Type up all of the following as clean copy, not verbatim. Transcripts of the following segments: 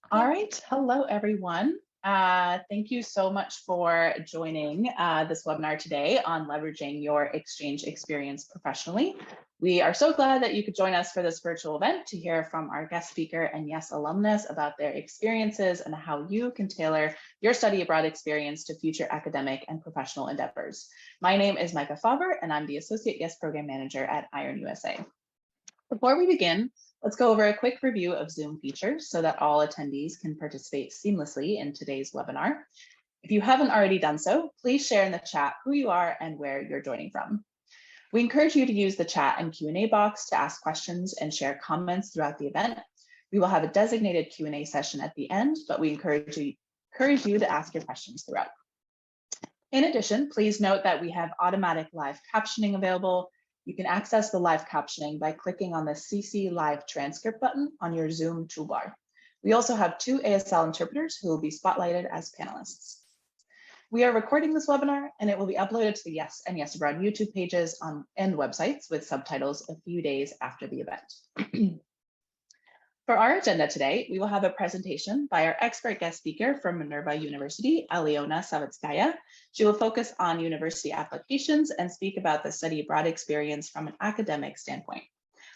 All right. Hello, everyone. Thank you so much for joining this webinar today on leveraging your exchange experience professionally. We are so glad that you could join us for this virtual event to hear from our guest speaker and YES alumnus about their experiences and how you can tailor your study abroad experience to future academic and professional endeavors. My name is Micah Faber, and I'm the Associate YES Program Manager at Iron USA. Before we begin, let's go over a quick review of Zoom features so that all attendees can participate seamlessly in today's webinar. If you haven't already done so, please share in the chat who you are and where you're joining from. We encourage you to use the chat and Q&A box to ask questions and share comments throughout the event. We will have a designated Q&A session at the end, but we encourage you to ask your questions throughout. In addition, please note that we have automatic live captioning available. You can access the live captioning by clicking on the CC Live Transcript button on your Zoom toolbar. We also have 2 ASL interpreters who will be spotlighted as panelists. We are recording this webinar, and it will be uploaded to the YES and YES Abroad YouTube pages and websites with subtitles a few days after the event. For our agenda today, we will have a presentation by our expert guest speaker from Minerva University, Alena Savitskaya. She will focus on university applications and speak about the study abroad experience from an academic standpoint.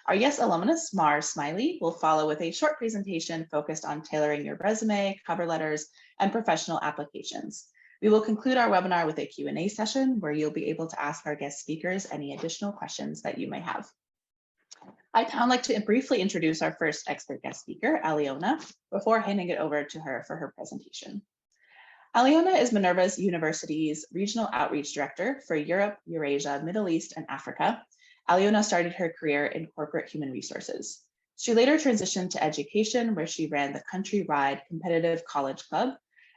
Our YES alumnus, Smaili, will follow with a short presentation focused on tailoring your resume, cover letters, and professional applications. We will conclude our webinar with a Q&A session where you'll be able to ask our guest speakers any additional questions that you may have. I'd now like to briefly introduce our first expert guest speaker, Alena, before handing it over to her for her presentation. Alena is Minerva University's Regional Outreach Director for Europe, Eurasia, Middle East, and Africa. Alena started her career in corporate human resources. She later transitioned to education, where she ran the countrywide Competitive College Club,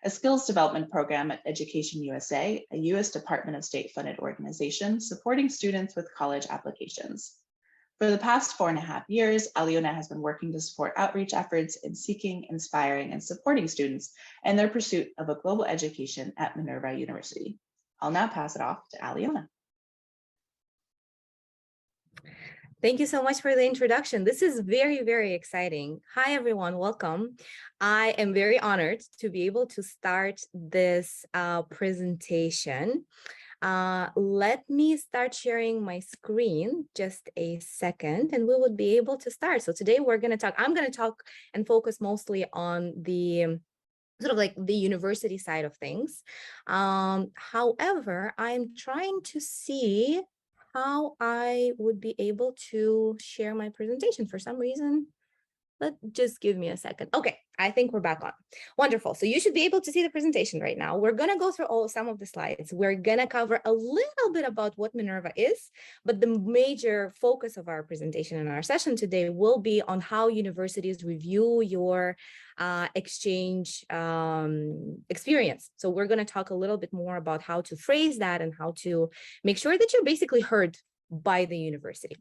a skills development program at Education USA, a US Department of State funded organization supporting students with college applications. For the past 4.5 years, Alena has been working to support outreach efforts in seeking, inspiring, and supporting students in their pursuit of a global education at Minerva University. I'll now pass it off to Alena. Thank you so much for the introduction. This is very, very exciting. Hi, everyone. Welcome. I am very honored to be able to start this presentation. Let me start sharing my screen just a second, and we would be able to start. So today I'm going to talk and focus mostly on the sort of like the university side of things. However, I'm trying to see how I would be able to share my presentation. For some reason, just give me a second. Okay, I think we're back on. Wonderful. So you should be able to see the presentation right now. We're going to go through some of the slides. We're going to cover a little bit about what Minerva is, but the major focus of our presentation and our session today will be on how universities review your exchange experience. So we're going to talk a little bit more about how to phrase that and how to make sure that you're basically heard by the university.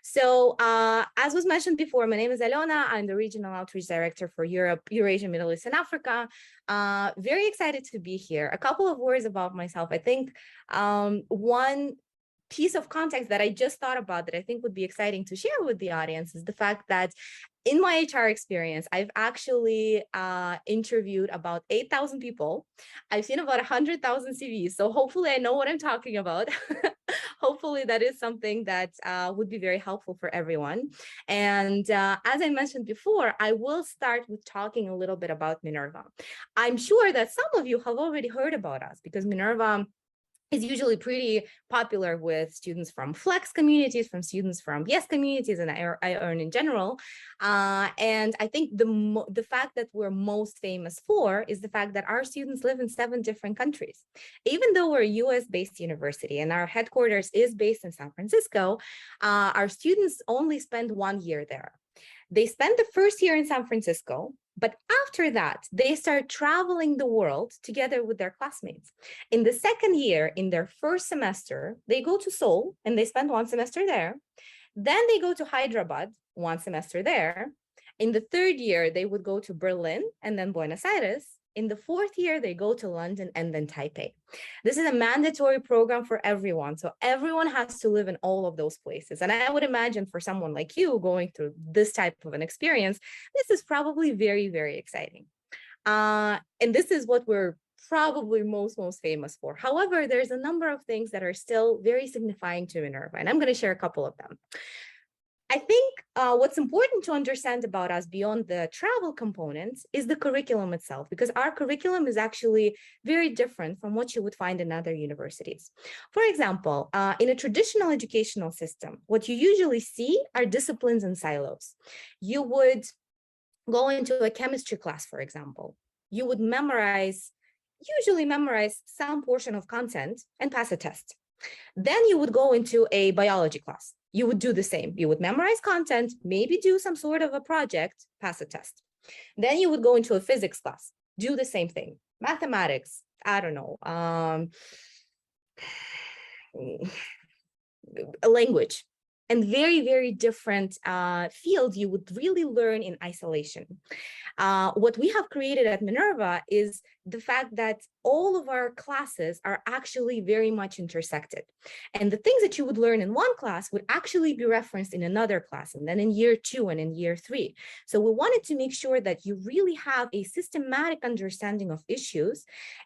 So as was mentioned before, my name is Alena. I'm the Regional Outreach Director for Europe, Eurasia, Middle East, and Africa. Very excited to be here. A couple of words about myself. I think one piece of context that I just thought about that I think would be exciting to share with the audience is the fact that in my HR experience, I've actually interviewed about 8,000 people. I've seen about 100,000 CVs. So hopefully I know what I'm talking about. Hopefully that is something that would be very helpful for everyone. And as I mentioned before, I will start with talking a little bit about Minerva. I'm sure that some of you have already heard about us because Minerva is usually pretty popular with students from flex communities, from students from YES communities, and I earn in general. And I think the fact that we're most famous for is the fact that our students live in 7 different countries. Even though we're a US-based university and our headquarters is based in San Francisco, our students only spend 1 year there. They spend the first year in San Francisco, but after that, they start traveling the world together with their classmates. In the second year, in their first semester, they go to Seoul and they spend 1 semester there. Then they go to Hyderabad, 1 semester there. In the third year, they would go to Berlin and then Buenos Aires. In the 4th year, they go to London and then Taipei. This is a mandatory program for everyone. So everyone has to live in all of those places. And I would imagine for someone like you going through this type of an experience, this is probably very, very exciting. And this is what we're probably most famous for. However, there's a number of things that are still very signifying to Minerva, and I'm going to share a couple of them. I think what's important to understand about us beyond the travel components is the curriculum itself, because our curriculum is actually very different from what you would find in other universities. For example, in a traditional educational system, what you usually see are disciplines and silos. You would go into a chemistry class, for example. You would usually memorize some portion of content and pass a test. Then you would go into a biology class. You would do the same. You would memorize content, maybe do some sort of a project, pass a test. Then you would go into a physics class, do the same thing. Mathematics, I don't know, a language, and very different fields you would really learn in isolation. What we have created at Minerva is the fact that all of our classes are actually very much intersected. And the things that you would learn in one class would actually be referenced in another class, and then in year 2 and in year 3. So we wanted to make sure that you really have a systematic understanding of issues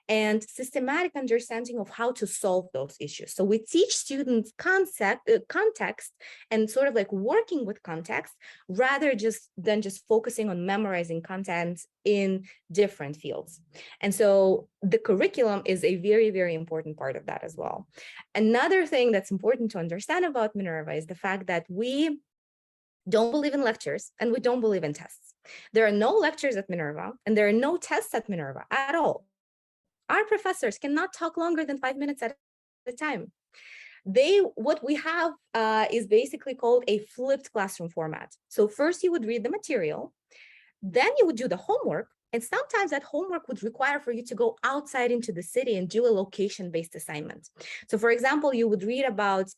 and systematic understanding of how to solve those issues. So we teach students context and sort of like working with context rather than just focusing on memorizing content in different fields. And so the curriculum is a very important part of that as well. Another thing that's important to understand about Minerva is the fact that we don't believe in lectures and we don't believe in tests. There are no lectures at Minerva and there are no tests at Minerva at all. Our professors cannot talk longer than 5 minutes at a time. What we have is basically called a flipped classroom format. So first you would read the material, then you would do the homework, and sometimes that homework would require for you to go outside into the city and do a location-based assignment. So for example, you would read about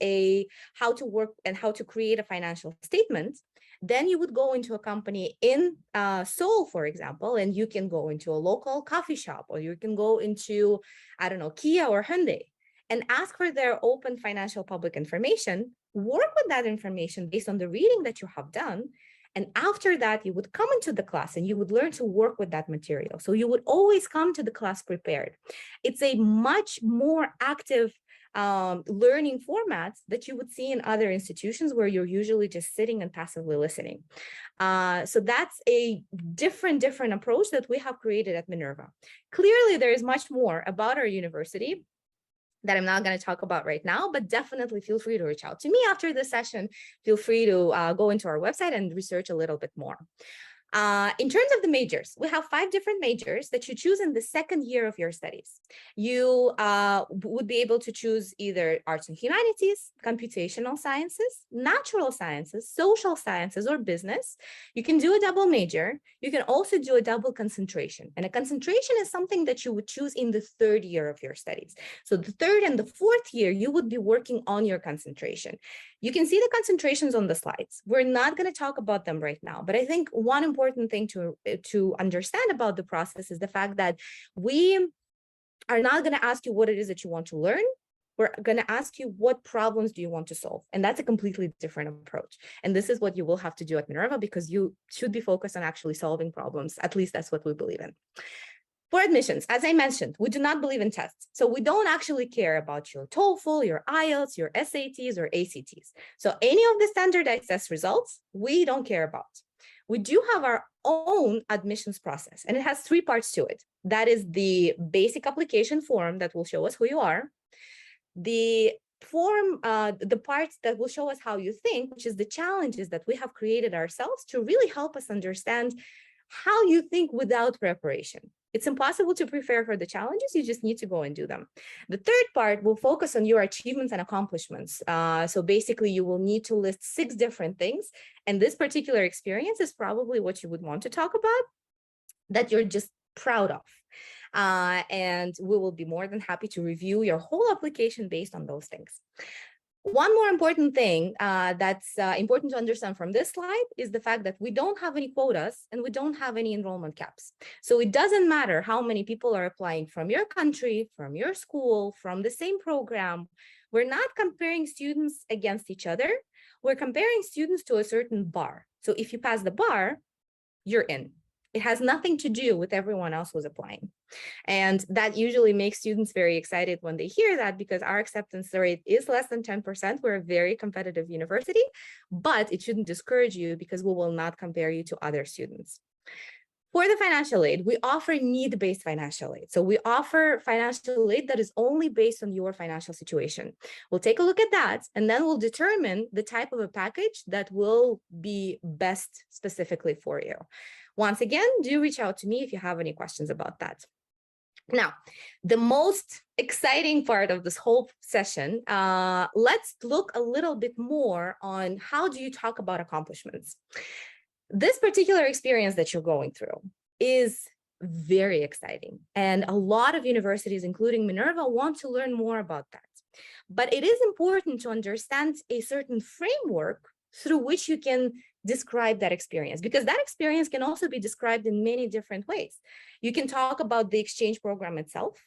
how to work and how to create a financial statement. Then you would go into a company in Seoul, for example, and you can go into a local coffee shop, or you can go into, I don't know, Kia or Hyundai, and ask for their open financial public information, work with that information based on the reading that you have done. And after that, you would come into the class and you would learn to work with that material. So you would always come to the class prepared. It's a much more active learning format that you would see in other institutions where you're usually just sitting and passively listening. So that's a different approach that we have created at Minerva. Clearly, there is much more about our university that I'm not going to talk about right now, but definitely feel free to reach out to me after this session. Feel free to go into our website and research a little bit more. In terms of the majors, we have 5 different majors that you choose in the 2nd year of your studies. You would be able to choose either arts and humanities, computational sciences, natural sciences, social sciences, or business. You can do a double major. You can also do a double concentration. And a concentration is something that you would choose in the 3rd year of your studies. So the 3rd and the 4th year, you would be working on your concentration. You can see the concentrations on the slides. We're not going to talk about them right now, but I think one important thing to understand about the process is the fact that we are not going to ask you what it is that you want to learn. We're going to ask you what problems do you want to solve? And that's a completely different approach. And this is what you will have to do at Minerva, because you should be focused on actually solving problems. At least that's what we believe in. For admissions, as I mentioned, we do not believe in tests. So we don't actually care about your TOEFL, your IELTS, your SATs, or ACTs. So any of the standardized test results, we don't care about. We do have our own admissions process, and it has 3 parts to it. That is the basic application form that will show us who you are, the parts that will show us how you think, which is the challenges that we have created ourselves to really help us understand how you think without preparation. It's impossible to prepare for the challenges. You just need to go and do them. The 3rd part will focus on your achievements and accomplishments. So basically, you will need to list 6 different things. And this particular experience is probably what you would want to talk about, that you're just proud of. And we will be more than happy to review your whole application based on those things. One more important thing that's important to understand from this slide is the fact that we don't have any quotas and we don't have any enrollment caps. So it doesn't matter how many people are applying from your country, from your school, from the same program. We're not comparing students against each other. We're comparing students to a certain bar. So if you pass the bar, you're in. It has nothing to do with everyone else who's applying. And that usually makes students very excited when they hear that, because our acceptance rate is less than 10%. We're a very competitive university, but it shouldn't discourage you because we will not compare you to other students. For the financial aid, we offer need-based financial aid. So we offer financial aid that is only based on your financial situation. We'll take a look at that, and then we'll determine the type of a package that will be best specifically for you. Once again, do reach out to me if you have any questions about that. Now, the most exciting part of this whole session, let's look a little bit more on how do you talk about accomplishments. This particular experience that you're going through is very exciting. And a lot of universities, including Minerva, want to learn more about that. But it is important to understand a certain framework through which you can describe that experience, because that experience can also be described in many different ways. You can talk about the exchange program itself.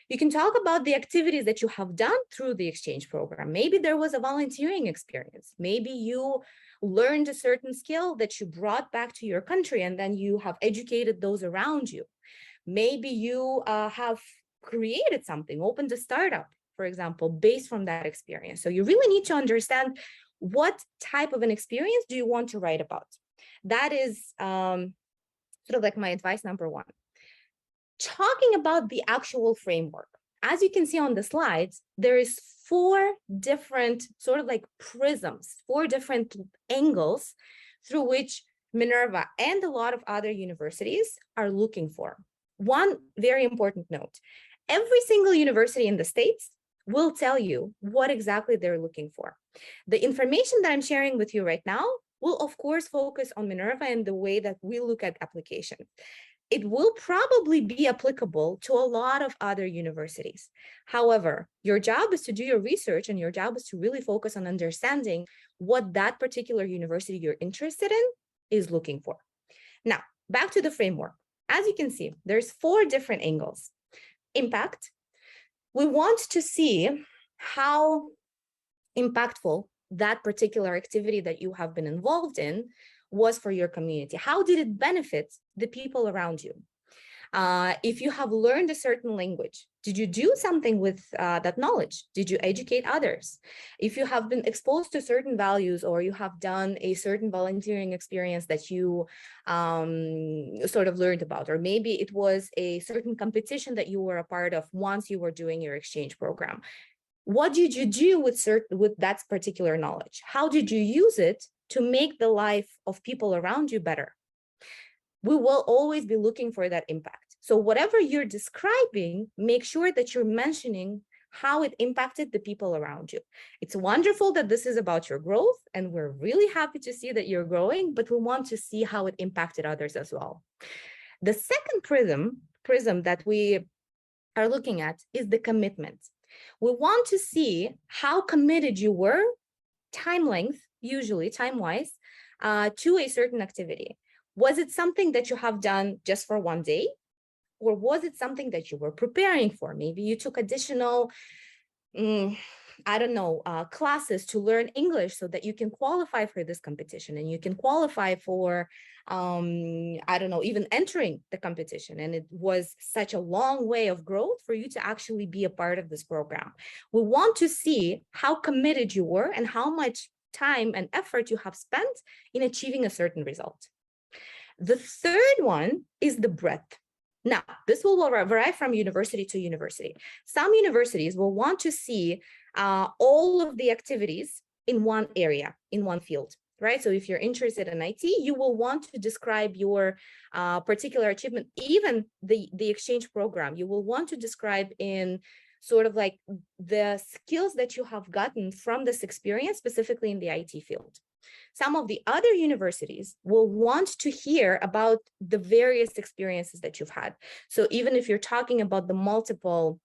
You can talk about the activities that you have done through the exchange program. Maybe there was a volunteering experience. Maybe you learned a certain skill that you brought back to your country and then you have educated those around you. Maybe you have created something, opened a startup, for example, based from that experience. So you really need to understand what type of an experience do you want to write about. That is sort of like my advice number one. Talking about the actual framework, as you can see on the slides, there is 4 different sort of like prisms, 4 different angles through which Minerva and a lot of other universities are looking for. One very important note, every single university in the States will tell you what exactly they're looking for. The information that I'm sharing with you right now will of course focus on Minerva and the way that we look at applications. It will probably be applicable to a lot of other universities. However, your job is to do your research and your job is to really focus on understanding what that particular university you're interested in is looking for. Now, back to the framework. As you can see, there's 4 different angles. Impact. We want to see how impactful that particular activity that you have been involved in was for your community. How did it benefit the people around you? If you have learned a certain language, did you do something with that knowledge? Did you educate others? If you have been exposed to certain values or you have done a certain volunteering experience that you sort of learned about, or maybe it was a certain competition that you were a part of once you were doing your exchange program. What did you do with that particular knowledge? How did you use it to make the life of people around you better? We will always be looking for that impact. So whatever you're describing, make sure that you're mentioning how it impacted the people around you. It's wonderful that this is about your growth, and we're really happy to see that you're growing, but we want to see how it impacted others as well. The second prism that we are looking at is the commitment. We want to see how committed you were, time length, usually time-wise, to a certain activity. Was it something that you have done just for one day? Or was it something that you were preparing for? Maybe you took additional, classes to learn English so that you can qualify for this competition and you can qualify for, even entering the competition. And it was such a long way of growth for you to actually be a part of this program. We want to see how committed you were and how much time and effort you have spent in achieving a certain result. The third one is the breadth. Now, this will vary from university to university. Some universities will want to see all of the activities in one area, in one field, right? So if you're interested in IT, you will want to describe your particular achievement, even the exchange program. You will want to describe in sort of like the skills that you have gotten from this experience, specifically in the IT field. Some of the other universities will want to hear about the various experiences that you've had. So even if you're talking about the multiple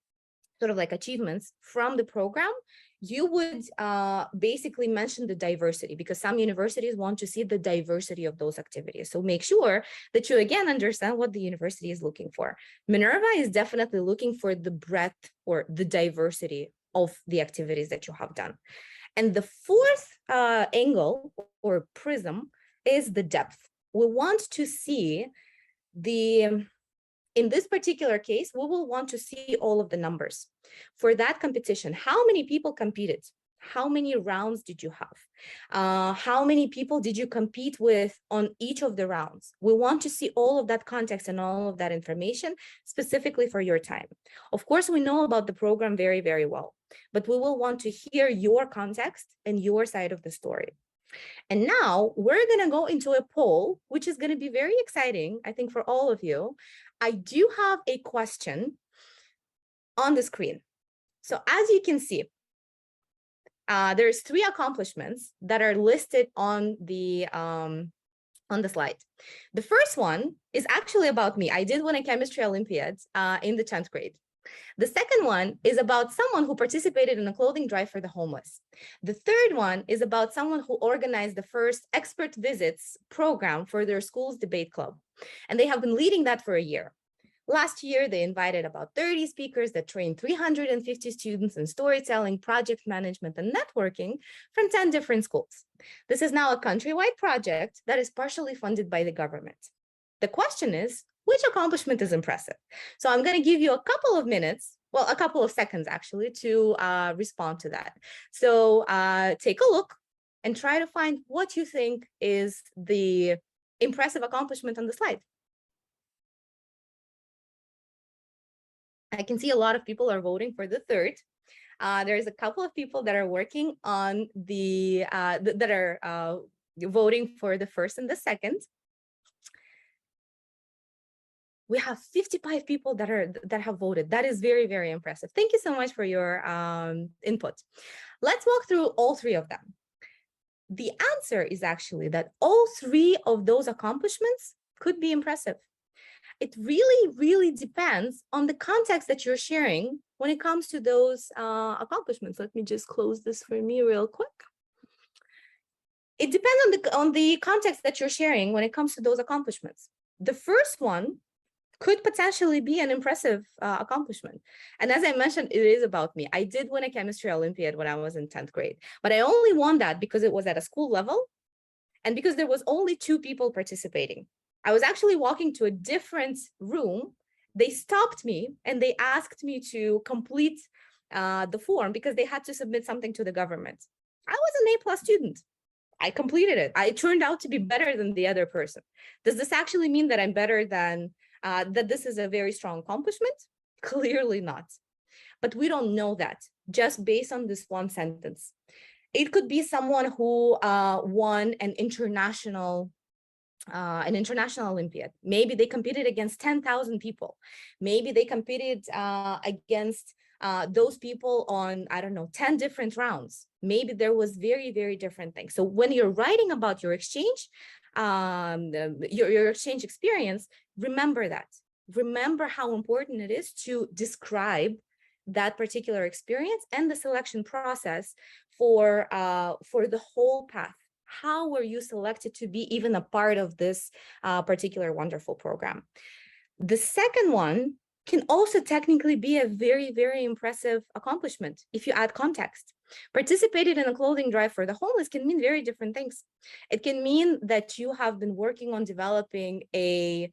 sort of like achievements from the program, you would basically mention the diversity, because some universities want to see the diversity of those activities. So make sure that you again understand what the university is looking for. Minerva is definitely looking for the breadth or the diversity of the activities that you have done. And the fourth angle or prism is the depth. We want to see in this particular case, we will want to see all of the numbers. For that competition, how many people competed? How many rounds did you have? How many people did you compete with on each of the rounds? We want to see all of that context and all of that information specifically for your time. Of course, we know about the program very, very well, but we will want to hear your context and your side of the story. And now we're going to go into a poll, which is going to be very exciting, I think, for all of you. I do have a question on the screen. So as you can see, there's 3 accomplishments that are listed on the slide. The first one is actually about me. I did win a chemistry Olympiad in the 10th grade. The second one is about someone who participated in a clothing drive for the homeless. The third one is about someone who organized the first expert visits program for their school's debate club. And they have been leading that for a year. Last year, they invited about 30 speakers that trained 350 students in storytelling, project management, and networking from 10 different schools. This is now a countrywide project that is partially funded by the government. The question is, which accomplishment is impressive? So I'm going to give you a couple of minutes, well, a couple of seconds actually, to respond to that. So take a look and try to find what you think is the impressive accomplishment on the slide. I can see a lot of people are voting for the third. There's a couple of people that are working on the, that are voting for the first and the second. We have 55 people that have voted. That is very, very impressive. Thank you so much for your input. Let's walk through all 3 of them. The answer is actually that all 3 of those accomplishments could be impressive. It really, really depends on the context that you're sharing when it comes to those accomplishments. Let me just close this for me real quick. It depends on the context that you're sharing when it comes to those accomplishments. The first one could potentially be an impressive accomplishment. And as I mentioned, it is about me. I did win a chemistry Olympiad when I was in 10th grade, but I only won that because it was at a school level and because there was only 2 people participating. I was actually walking to a different room. They stopped me and they asked me to complete the form because they had to submit something to the government. I was an A+ student. I completed it. I turned out to be better than the other person. Does this actually mean that I'm better than that this is a very strong accomplishment? Clearly not. But we don't know that just based on this one sentence. It could be someone who won an international Olympiad. Maybe they competed against 10,000 people. Maybe they competed against those people on, I don't know, 10 different rounds. Maybe there was very, very different things. So when you're writing about your exchange, your exchange experience, remember that. Remember how important it is to describe that particular experience and the selection process for the whole path. How were you selected to be even a part of this particular wonderful program? The second one can also technically be a very, very impressive accomplishment if you add context. Participated in a clothing drive for the homeless can mean very different things. It can mean that you have been working on developing an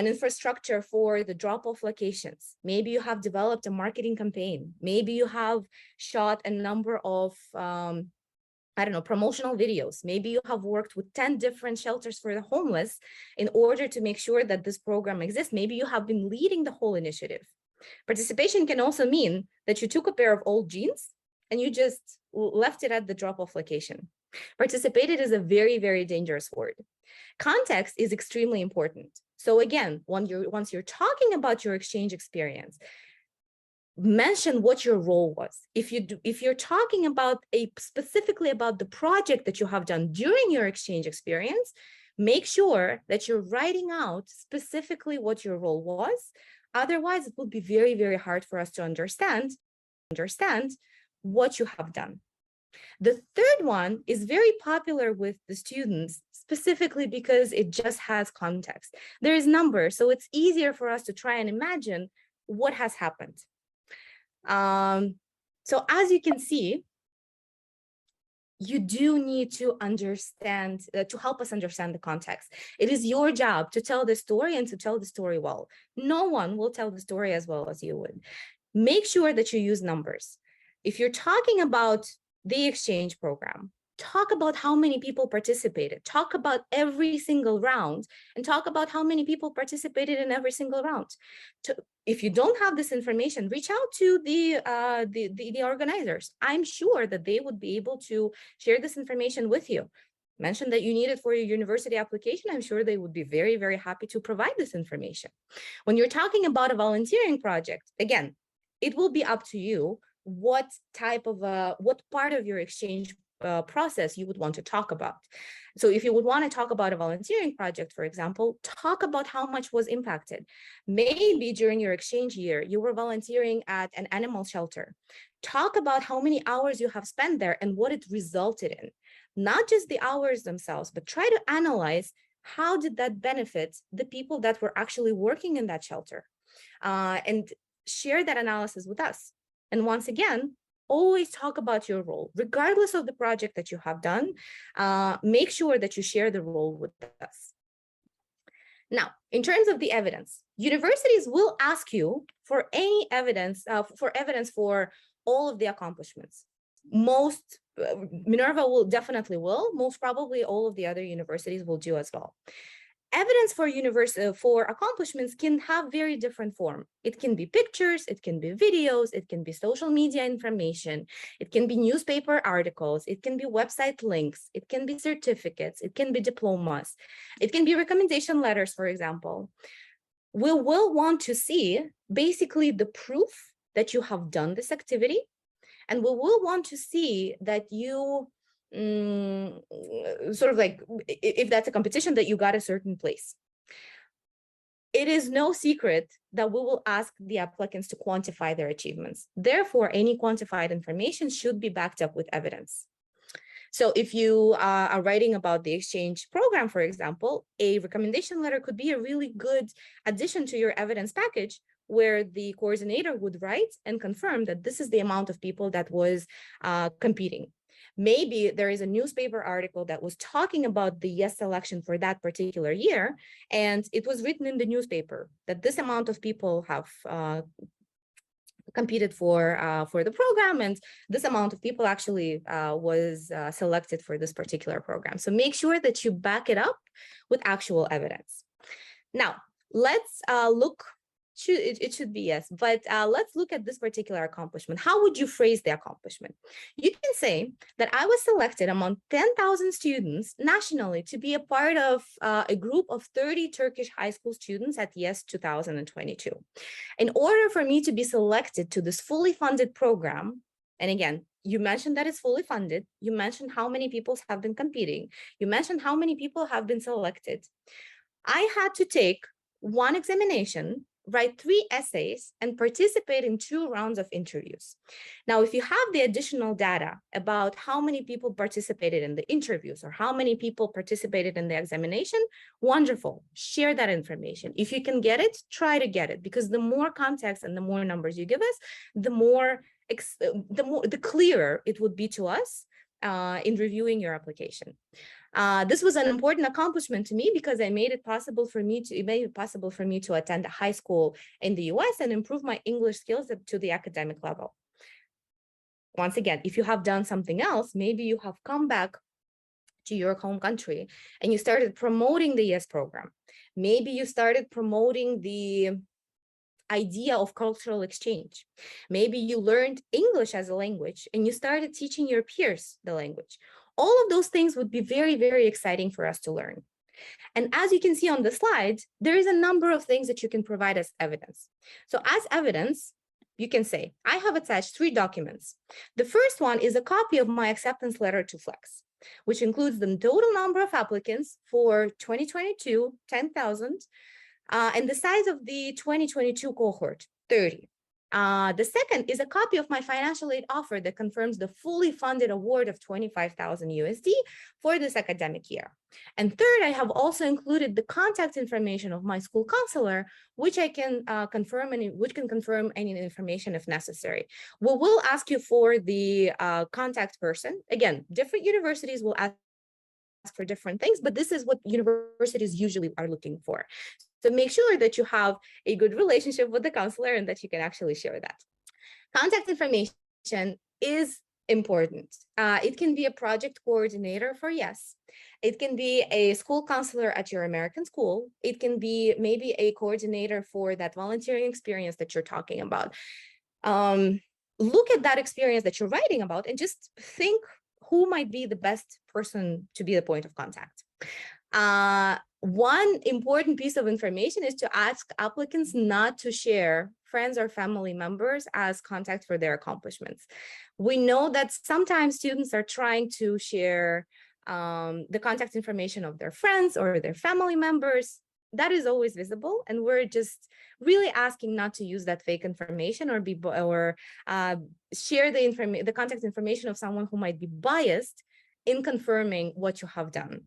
infrastructure for the drop-off locations. Maybe you have developed a marketing campaign. Maybe you have shot a number of promotional videos. Maybe you have worked with 10 different shelters for the homeless in order to make sure that this program exists. Maybe you have been leading the whole initiative. Participation can also mean that you took a pair of old jeans and you just left it at the drop-off location. Participated is a very, very dangerous word. Context is extremely important. So again, once you're talking about your exchange experience, mention what your role was. If you're talking about specifically about the project that you have done during your exchange experience, make sure that you're writing out specifically what your role was. Otherwise, it will be very, very hard for us to understand what you have done. The third one is very popular with the students, specifically because it just has context. There is numbers, so it's easier for us to try and imagine what has happened. So as you can see, you do need to understand, to help us understand the context. It is your job to tell the story and to tell the story well. No one will tell the story as well as you would. Make sure that you use numbers. If you're talking about the exchange program, talk about how many people participated, talk about every single round, and talk about how many people participated in every single round. If you don't have this information, reach out to the organizers. I'm sure that they would be able to share this information with you. Mention that you need it for your university application. I'm sure they would be very, very happy to provide this information. When you're talking about a volunteering project, again, it will be up to you what part of your exchange process you would want to talk about. So if you would want to talk about a volunteering project, for example, talk about how much was impacted. Maybe during your exchange year, you were volunteering at an animal shelter. Talk about how many hours you have spent there and what it resulted in. Not just the hours themselves, but try to analyze how did that benefit the people that were actually working in that shelter, and share that analysis with us. And once again, always talk about your role, regardless of the project that you have done. Make sure that you share the role with us. Now, in terms of the evidence, universities will ask you for any evidence, for all of the accomplishments. Minerva definitely will. Most probably all of the other universities will do as well. Evidence for accomplishments can have very different form. It can be pictures, it can be videos, it can be social media information, it can be newspaper articles, it can be website links, it can be certificates, it can be diplomas, it can be recommendation letters, for example. We will want to see basically the proof that you have done this activity, and we will want to see that you sort of like, if that's a competition, that you got a certain place. It is no secret that we will ask the applicants to quantify their achievements. Therefore, any quantified information should be backed up with evidence. So if you are writing about the exchange program, for example, a recommendation letter could be a really good addition to your evidence package, where the coordinator would write and confirm that this is the amount of people that was competing. Maybe there is a newspaper article that was talking about the yes selection for that particular year, and it was written in the newspaper that this amount of people have competed for the program, and this amount of people actually was selected for this particular program. So make sure that you back it up with actual evidence. Now, let's look. It should be yes, but let's look at this particular accomplishment. How would you phrase the accomplishment? You can say that I was selected among 10,000 students nationally to be a part of a group of 30 Turkish high school students at YES 2022. In order for me to be selected to this fully funded program, and again, you mentioned that it's fully funded, you mentioned how many people have been competing, you mentioned how many people have been selected. I had to take one examination, write 3 essays, and participate in 2 rounds of interviews. Now, if you have the additional data about how many people participated in the interviews or how many people participated in the examination, wonderful, share that information. If you can get it, try to get it, because the more context and the more numbers you give us, the clearer it would be to us in reviewing your application. This was an important accomplishment to me because it made it possible for me to attend a high school in the US and improve my English skills up to the academic level. Once again, if you have done something else, maybe you have come back to your home country and you started promoting the YES program. Maybe you started promoting the idea of cultural exchange. Maybe you learned English as a language and you started teaching your peers the language. All of those things would be very, very exciting for us to learn. And as you can see on the slide, there is a number of things that you can provide as evidence. So as evidence, you can say, I have attached 3 documents. The first one is a copy of my acceptance letter to Flex, which includes the total number of applicants for 2022, 10,000, and the size of the 2022 cohort, 30. The second is a copy of my financial aid offer that confirms the fully funded award of 25,000 USD for this academic year. And third, I have also included the contact information of my school counselor, which I can confirm any information if necessary. We will ask you for the contact person. Again, different universities will ask for different things, but this is what universities usually are looking for. So make sure that you have a good relationship with the counselor and that you can actually share that. Contact information is important. It can be a project coordinator for yes. It can be a school counselor at your American school. It can be maybe a coordinator for that volunteering experience that you're talking about. Look at that experience that you're writing about and just think who might be the best person to be the point of contact. One important piece of information is to ask applicants not to share friends or family members as contact for their accomplishments. We know that sometimes students are trying to share the contact information of their friends or their family members. That is always visible, and we're just really asking not to use that fake information or share the contact information of someone who might be biased in confirming what you have done.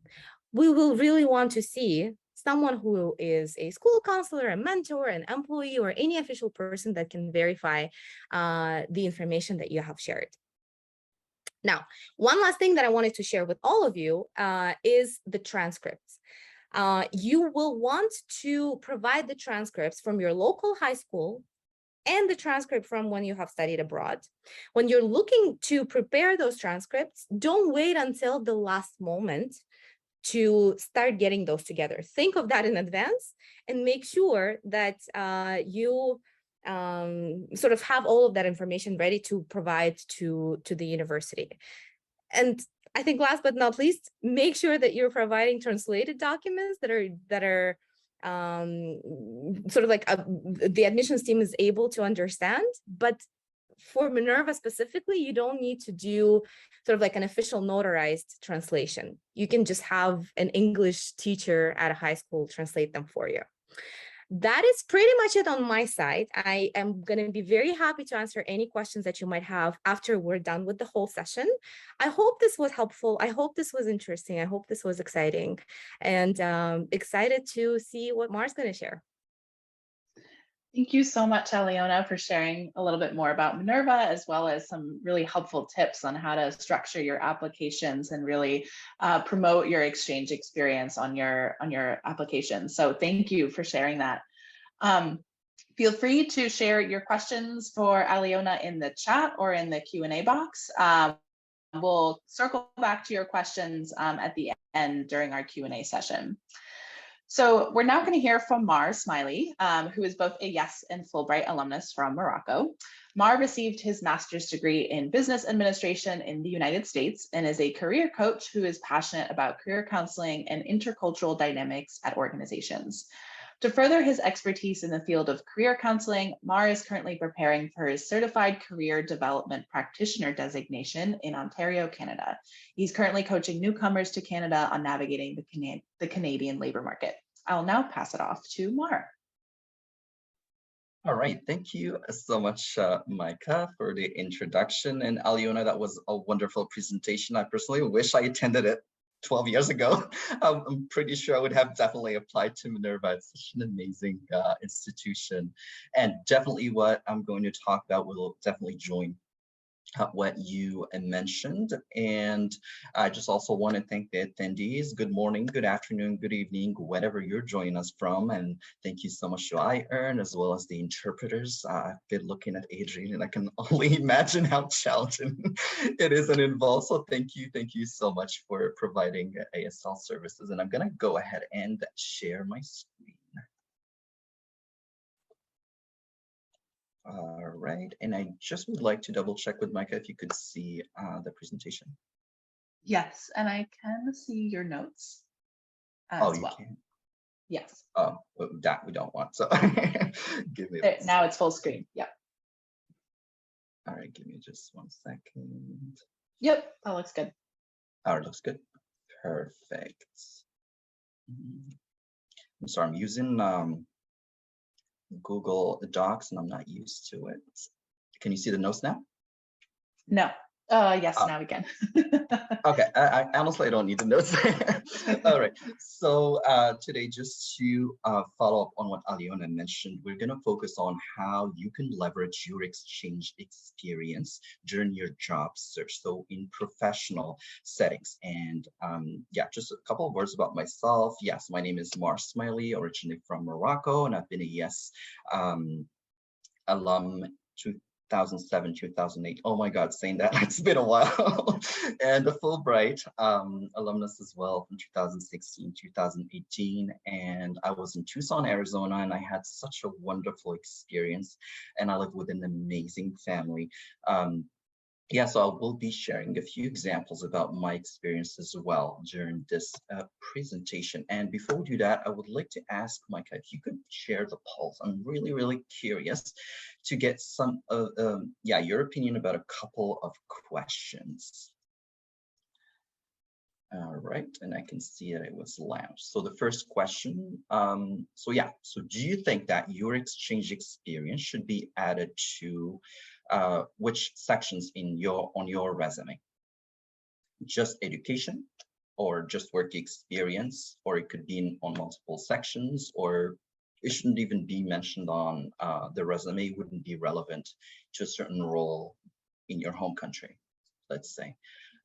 We will really want to see someone who is a school counselor, a mentor, an employee, or any official person that can verify the information that you have shared. Now, one last thing that I wanted to share with all of you is the transcripts. You will want to provide the transcripts from your local high school and the transcript from when you have studied abroad. When you're looking to prepare those transcripts, don't wait until the last moment to start getting those together. Think of that in advance and make sure that you sort of have all of that information ready to provide to the university. And I think last but not least, make sure that you're providing translated documents that are sort of like the admissions team is able to understand. But for Minerva specifically, you don't need to do sort of like an official notarized translation. You can just have an English teacher at a high school translate them for you. That is pretty much it on my side. I am going to be very happy to answer any questions that you might have after we're done with the whole session. I hope this was helpful. I hope this was interesting. I hope this was exciting, and excited to see what Mar's going to share. Thank you so much, Alena, for sharing a little bit more about Minerva, as well as some really helpful tips on how to structure your applications and really promote your exchange experience on your application. So thank you for sharing that. Feel free to share your questions for Alena in the chat or in the Q&A box. We'll circle back to your questions at the end during our Q&A session. So we're now going to hear from Mar Smaili, who is both a YES and Fulbright alumnus from Morocco. Mar received his master's degree in business administration in the United States and is a career coach who is passionate about career counseling and intercultural dynamics at organizations. To further his expertise in the field of career counseling, Mar is currently preparing for his Certified Career Development Practitioner designation in Ontario, Canada. He's currently coaching newcomers to Canada on navigating the Canadian labor market. I'll now pass it off to Mar. All right, thank you so much, Micah, for the introduction. And Alena, that was a wonderful presentation. I personally wish I attended it 12 years ago. I'm pretty sure I would have definitely applied to Minerva. It's such an amazing institution. And definitely what I'm going to talk about will definitely join what you mentioned. And I just also want to thank the attendees. Good morning, good afternoon, good evening, wherever you're joining us from. And thank you so much to iEarn, as well as the interpreters. I've been looking at Adrian and I can only imagine how challenging it is and involved. So thank you so much for providing ASL services. And I'm gonna go ahead and share my screen. All right, and I just would like to double check with Micah if you could see the presentation. Yes, and I can see your notes as well. You can? Yes. Oh, that we don't want, so give me there, now it's full screen, yep. All right, give me just 1 second. Yep, that looks good. Oh, it looks good, perfect. I'm sorry, I'm using Google Docs and I'm not used to it. Can you see the notes now? No. Yes, now we can. Okay, I honestly, I don't need the notes. All right, so today, just to follow up on what Alena mentioned, we're going to focus on how you can leverage your exchange experience during your job search, so in professional settings. And yeah, just a couple of words about myself. Yes, my name is Smaili, originally from Morocco, and I've been a YES alum 2007, 2008. Oh my God, saying that, it's been a while. And a Fulbright alumnus as well from 2016, 2018. And I was in Tucson, Arizona, and I had such a wonderful experience. And I live with an amazing family. Yeah, so I will be sharing a few examples about my experience as well during this presentation. And before we do that, I would like to ask Micah if you could share the pulse. I'm really, really curious to get some, yeah, your opinion about a couple of questions. All right, and I can see that it was launched. So the first question, so do you think that your exchange experience should be added to which sections on your resume? Just education, or just work experience, or it could be on multiple sections, or it shouldn't even be mentioned on the resume. It wouldn't be relevant to a certain role in your home country, let's say.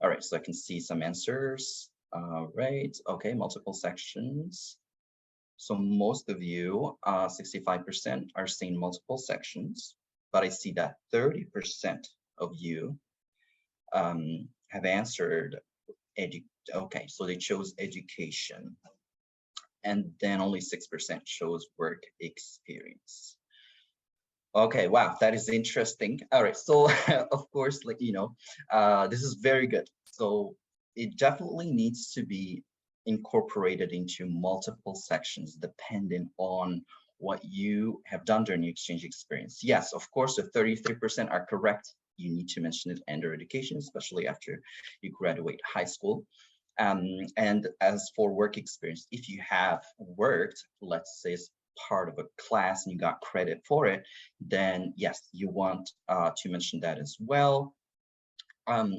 All right, so I can see some answers. All right, okay, multiple sections. So most of you, 65% are saying multiple sections, but I see that 30% of you have answered okay, so they chose education, and then only 6% chose work experience. Okay, wow, that is interesting. All right, so of course, like, this is very good. So it definitely needs to be incorporated into multiple sections depending on what you have done during your exchange experience. Yes, of course, if 33% are correct, you need to mention it under education, especially after you graduate high school. And as for work experience, if you have worked, let's say, as part of a class and you got credit for it, then yes, you want to mention that as well.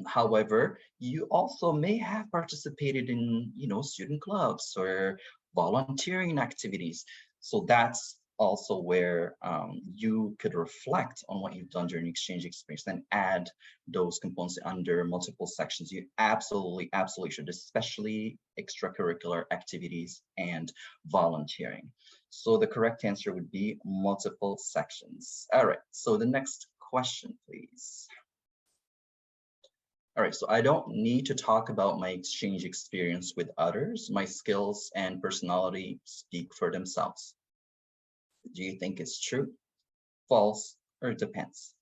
However, you also may have participated in, student clubs or volunteering activities. So that's also where you could reflect on what you've done during exchange experience and add those components under multiple sections. You absolutely should, especially extracurricular activities and volunteering. So the correct answer would be multiple sections. All right, so the next question, please. All right, so I don't need to talk about my exchange experience with others. My skills and personality speak for themselves. Do you think it's true, false, or it depends?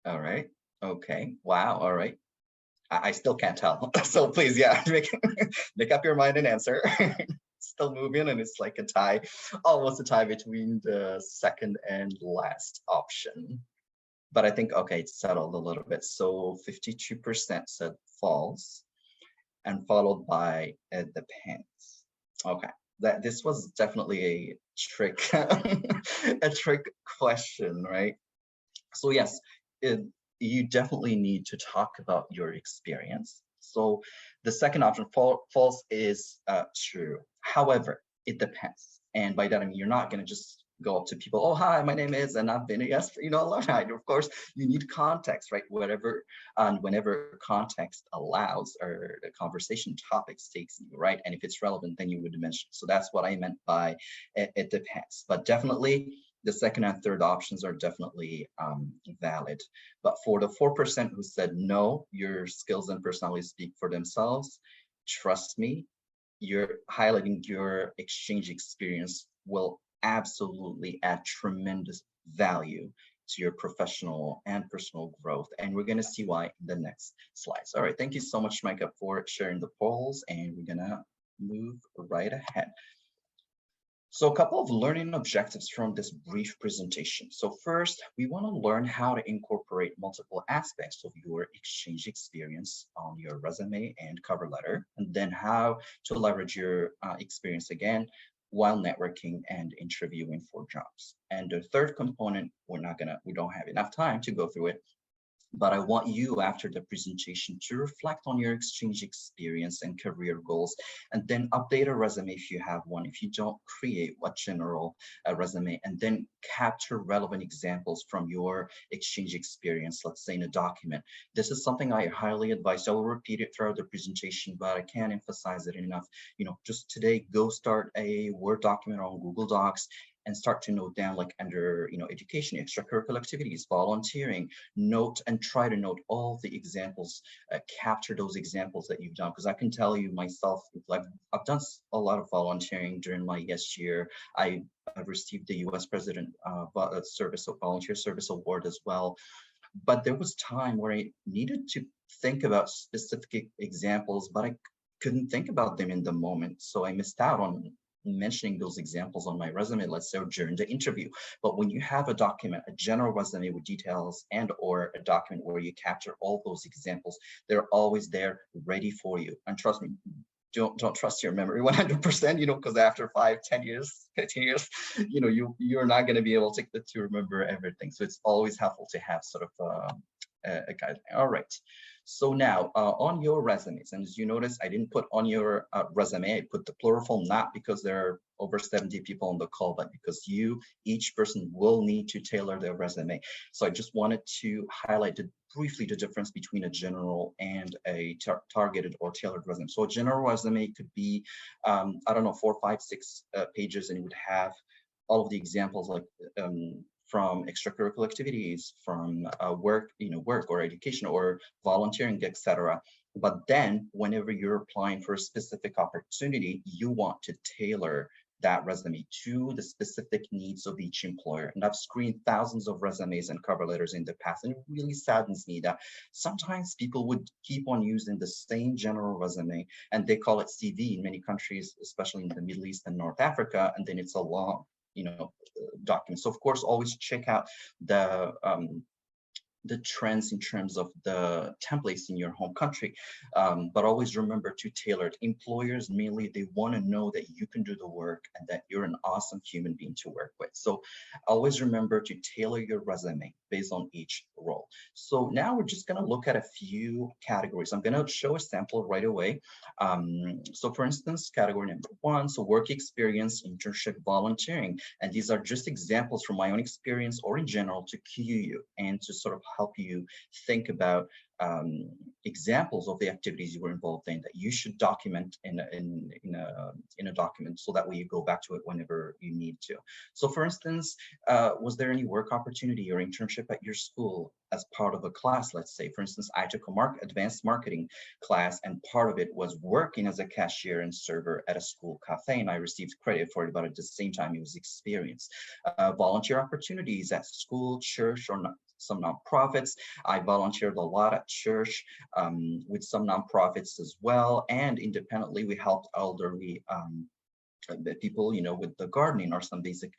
All right, okay, wow, all right. I still can't tell, so please, yeah, make up your mind and answer. Still moving, and it's like a tie, almost a tie between the second and last option. But I think, okay, it's settled a little bit. So 52% said false, and followed by it depends. Okay, this was definitely a trick, a trick question, right? So yes, you definitely need to talk about your experience. So the second option, false, is true. However, it depends. And by that, I mean, you're not going to just go up to people, oh, hi, my name is, and I've been a yes, alumni. Of course, you need context, right? Whatever, and whenever context allows, or the conversation topics takes you, right? And if it's relevant, then you would mention. So that's what I meant by it depends. But definitely, the second and third options are definitely valid. But for the 4% who said no, your skills and personality speak for themselves, trust me, you're highlighting your exchange experience will absolutely add tremendous value to your professional and personal growth. And we're going to see why in the next slides. All right, thank you so much, Micah, for sharing the polls, and we're going to move right ahead. So a couple of learning objectives from this brief presentation. So first, we want to learn how to incorporate multiple aspects of your exchange experience on your resume and cover letter, and then how to leverage your experience again while networking and interviewing for jobs. And the third component, we don't have enough time to go through it, but I want you after the presentation to reflect on your exchange experience and career goals, and then update a resume if you have one. If you don't, create a general resume, and then capture relevant examples from your exchange experience, let's say in a document. This is something I highly advise. I will repeat it throughout the presentation, but I can't emphasize it enough. Just today, go start a Word document on Google Docs and start to note down, like under education, extracurricular activities, volunteering, note and try to note all the examples, capture those examples that you've done. Because I can tell you myself, like I've done a lot of volunteering during my yes year. I've received the US President Volunteer Service Award as well. But there was time where I needed to think about specific examples, but I couldn't think about them in the moment. So I missed out on mentioning those examples on my resume, let's say during the interview. But when you have a document, a general resume with details, and or a document where you capture all those examples, they're always there ready for you. And trust me, don't trust your memory 100%, because after 5, 10 years, 15 years, you're not going to be able to remember everything. So it's always helpful to have sort of a guideline. All right. So now on your resumes, and as you notice, I didn't put on your resume, I put the plural form, not because there are over 70 people on the call, but because each person will need to tailor their resume. So I just wanted to highlight briefly the difference between a general and a targeted or tailored resume. So a general resume could be, I don't know, 4, 5, 6 pages, and it would have all of the examples like from extracurricular activities, from work or education or volunteering, etc. But then whenever you're applying for a specific opportunity, you want to tailor that resume to the specific needs of each employer. And I've screened thousands of resumes and cover letters in the past, and it really saddens me that sometimes people would keep on using the same general resume, and they call it CV in many countries, especially in the Middle East and North Africa, and then it's a long document. So of course, always check out the trends in terms of the templates in your home country, but always remember to tailor it. Employers mainly, they want to know that you can do the work and that you're an awesome human being to work with. So always remember to tailor your resume based on each role. So now we're just going to look at a few categories. I'm going to show a sample right away. So for instance, category number 1, so work experience, internship, volunteering. And these are just examples from my own experience or in general to cue you and to sort of help you think about examples of the activities you were involved in that you should document in a document, so that way you go back to it whenever you need to. So for instance, was there any work opportunity or internship at your school as part of a class? Let's say, for instance, I took a advanced marketing class, and part of it was working as a cashier and server at a school cafe, and I received credit for it, but at the same time it was experience. Volunteer opportunities at school, church, or some nonprofits. I volunteered a lot at church with some nonprofits as well, and independently we helped elderly people, with the gardening or some basic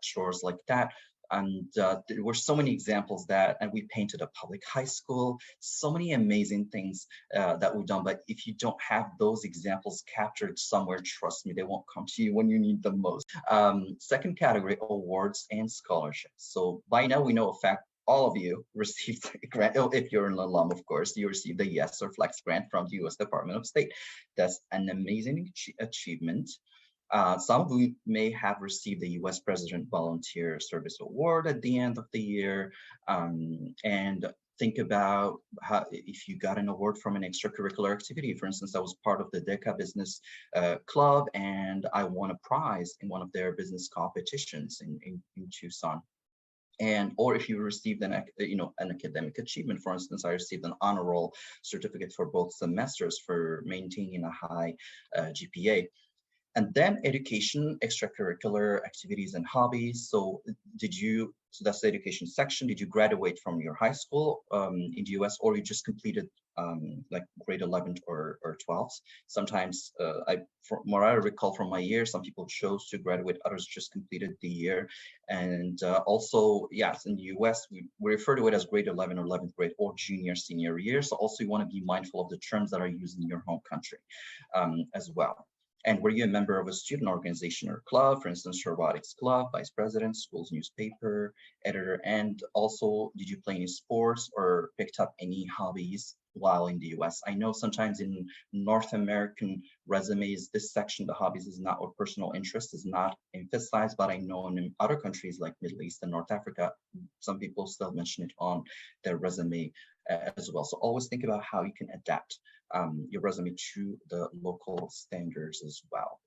chores like that. And there were so many examples and we painted a public high school, so many amazing things that we've done. But if you don't have those examples captured somewhere, trust me, they won't come to you when you need them most. Second category, awards and scholarships. So by now we know a fact, all of you received a grant. If you're an alum, of course, you received a YES or Flex grant from the U.S. Department of State. That's an amazing achievement. Some of you may have received the U.S. President Volunteer Service Award at the end of the year. And think about how, if you got an award from an extracurricular activity. For instance, I was part of the DECA Business Club, and I won a prize in one of their business competitions in Tucson. Or if you received an academic achievement. For instance, I received an honor roll certificate for both semesters for maintaining a high GPA. And then education, extracurricular activities and hobbies. So so that's the education section. Did you graduate from your high school in the US, or you just completed like grade 11 or 12? Sometimes from what I recall from my year, some people chose to graduate, others just completed the year. And also, yes, in the US, we refer to it as grade 11 or 11th grade or junior, senior year. So also you want to be mindful of the terms that are used in your home country as well. And were you a member of a student organization or club, for instance, robotics club, vice president, school's newspaper, editor, and also did you play any sports or picked up any hobbies while in the US? I know sometimes in North American resumes, this section, the hobbies is not, or personal interest is not emphasized, but I know in other countries like Middle East and North Africa, some people still mention it on their resume as well. So always think about how you can adapt your resume to the local standards as well.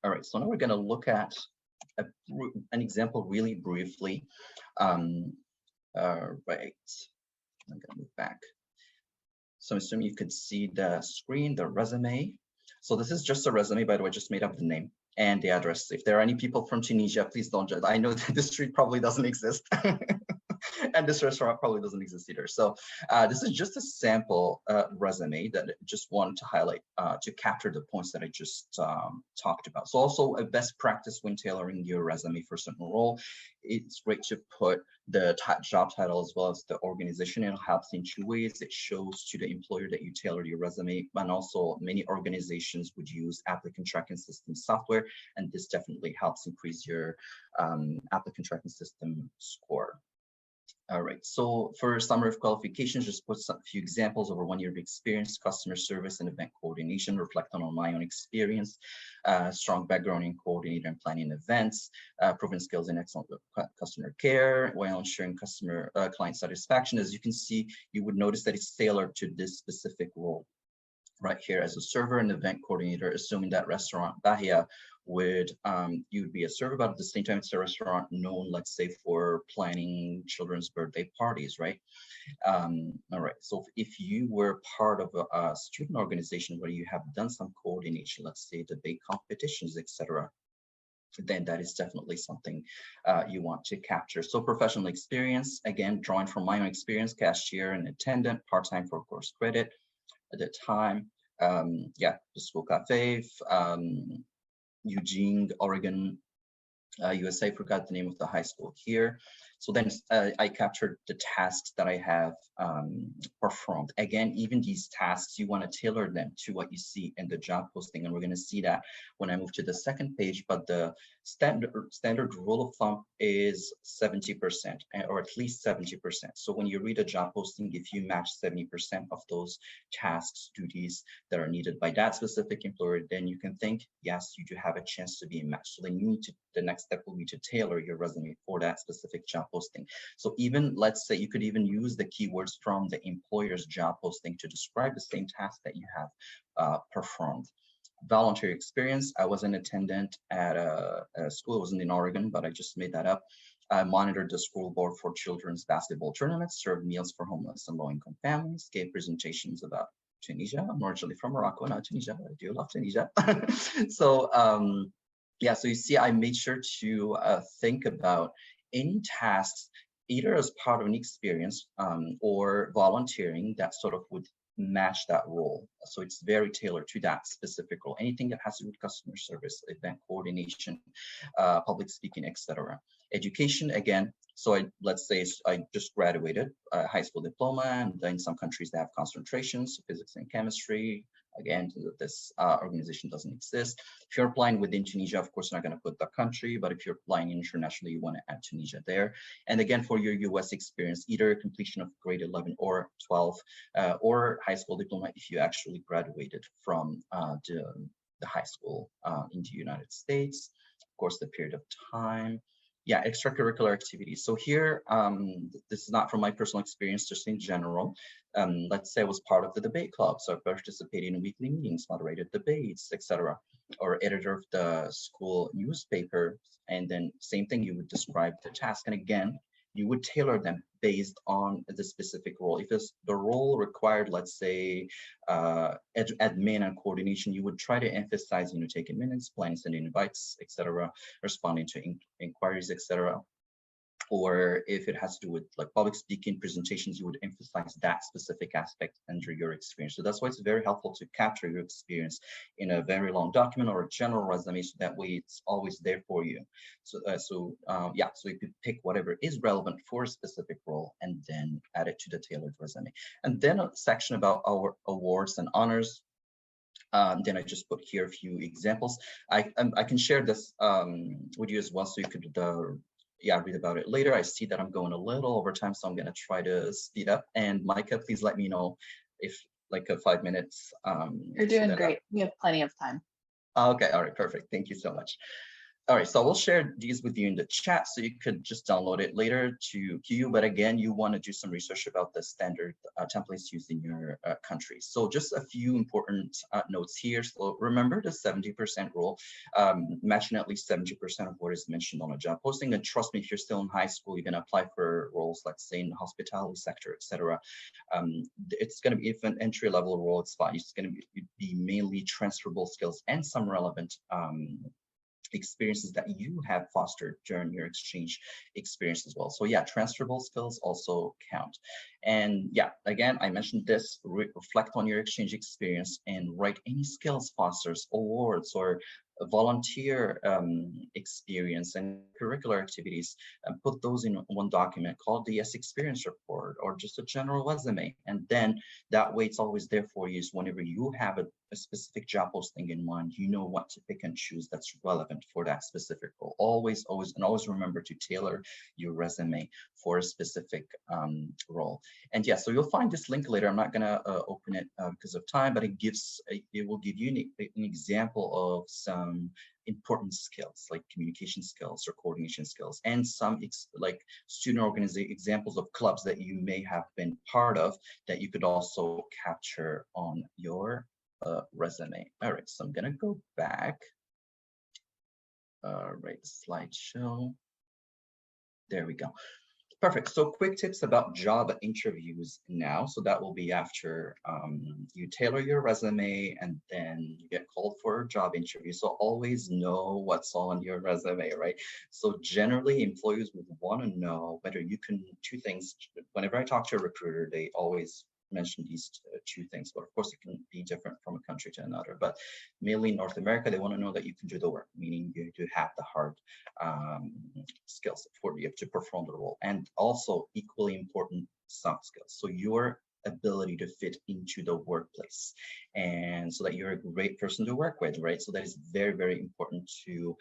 All right, so now we're going to look at an example really briefly. Right, I'm going to move back. So I'm assuming you could see the screen, the resume. So this is just a resume, by the way, just made up the name and the address. If there are any people from Tunisia, please don't judge. I know that this street probably doesn't exist. And this restaurant probably doesn't exist either. So this is just a sample resume that I just wanted to highlight to capture the points that I just talked about. So also a best practice when tailoring your resume for a certain role, it's great to put the job title as well as the organization. It helps in two ways. It shows to the employer that you tailored your resume, and also many organizations would use applicant tracking system software, and this definitely helps increase your applicant tracking system score. All right, so for summary of qualifications, just put a few examples over 1 year of experience, customer service and event coordination, reflect on my own experience, strong background in coordinating and planning events, proven skills in excellent customer care, while ensuring client satisfaction. As you can see, you would notice that it's tailored to this specific role. Right here as a server and event coordinator, assuming that restaurant Bahia would, you would be a server, but at the same time, it's a restaurant known, let's say, for planning children's birthday parties, right? All right, so if you were part of a student organization where you have done some coordination, let's say debate competitions, etc., then that is definitely something you want to capture. So professional experience, again, drawing from my own experience, cashier and attendant, part-time for course credit. At the time, yeah, the school cafe, Eugene, Oregon, USA, forgot the name of the high school here. So then I captured the tasks that I have performed. Again, even these tasks, you want to tailor them to what you see in the job posting. And we're going to see that when I move to the second page, but the standard rule of thumb is 70%, or at least 70%. So when you read a job posting, if you match 70% of those tasks, duties that are needed by that specific employer, then you can think, yes, you do have a chance to be matched. So then you need to, the next step will be to tailor your resume for that specific job posting. So even, let's say, you could even use the keywords from the employer's job posting to describe the same task that you have performed. Voluntary experience, I was an attendant at a school. It wasn't in Oregon, but I just made that up. I monitored the school board for children's basketball tournaments, served meals for homeless and low-income families, gave presentations about Tunisia. I'm originally from Morocco, not Tunisia, but I do love Tunisia. So yeah, so you see, I made sure to think about any tasks, either as part of an experience or volunteering, that sort of would match that role. So it's very tailored to that specific role. Anything that has to do with customer service, event coordination, public speaking, etc. Education, again, so let's say I just graduated a high school diploma, and in some countries they have concentrations, physics and chemistry. Again, this organization doesn't exist. If you're applying within Tunisia, of course, you're not going to put the country, but if you're applying internationally, you want to add Tunisia there. And again, for your US experience, either completion of grade 11 or 12 or high school diploma if you actually graduated from the high school in the United States. Of course, the period of time. Yeah, extracurricular activities. So here, this is not from my personal experience, just in general. Let's say I was part of the debate club, so I participated in weekly meetings, moderated debates, etc., or editor of the school newspaper. And then same thing, you would describe the task. And again, you would tailor them based on the specific role. If it's the role required, let's say, admin and coordination, you would try to emphasize, taking minutes, planning, sending invites, etc., responding to inquiries, etc. Or if it has to do with like public speaking presentations, you would emphasize that specific aspect under your experience. So that's why it's very helpful to capture your experience in a very long document or a general resume, so that way it's always there for you. So so you could pick whatever is relevant for a specific role and then add it to the tailored resume. And then a section about our awards and honors. Then I just put here a few examples. I can share this with you as well, so you could read about it later. I see that I'm going a little over time, so I'm going to try to speed up. And Micah, please let me know if like 5 minutes. You're doing great. We have plenty of time. Okay, all right, perfect. Thank you so much. All right, so I will share these with you in the chat, so you could just download it later to you. But again, you want to do some research about the standard templates used in your country. So just a few important notes here. So remember the 70% rule, matching at least 70% of what is mentioned on a job posting. And trust me, if you're still in high school, you're going to apply for roles, let's say in the hospitality sector, etc. It's going to be, if an entry-level role, it's fine. It's going to be mainly transferable skills and some relevant experiences that you have fostered during your exchange experience as well. So yeah, transferable skills also count. And yeah, again, I mentioned this, reflect on your exchange experience and write any skills fosters, awards, or volunteer experience and curricular activities, and put those in one document called the experience report, or just a general resume. And then that way it's always there for you. So whenever you have a specific job posting in mind, you know what to pick and choose that's relevant for that specific role. Always remember to tailor your resume for a specific role. And yeah, so you'll find this link later. I'm not gonna open it because of time, but it will give you an example of some important skills like communication skills or coordination skills, and some like student organization examples of clubs that you may have been part of that you could also capture on your resume. All right, so I'm gonna go back. All right, slideshow. There we go. Perfect. So quick tips about job interviews now. So that will be after you tailor your resume and then you get called for a job interview. So always know what's on your resume, right? So generally employers would want to know whether you can, two things. Whenever I talk to a recruiter, they always mention these two things, but of course it can be different from a country to another. But mainly in North America, they want to know that you can do the work, meaning you do have the hard skills for you to perform the role, and also equally important soft skills. So your ability to fit into the workplace, and so that you're a great person to work with, right? So that is very, very important to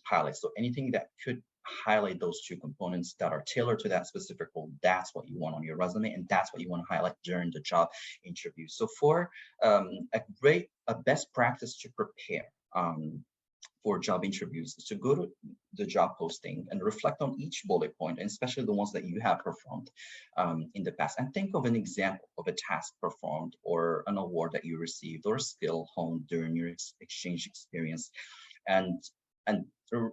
highlight. So anything that could highlight those two components that are tailored to that specific role, that's what you want on your resume, and that's what you want to highlight during the job interview. So for a best practice to prepare for job interviews is to go to the job posting and reflect on each bullet point, and especially the ones that you have performed in the past, and think of an example of a task performed or an award that you received or a skill honed during your exchange experience, and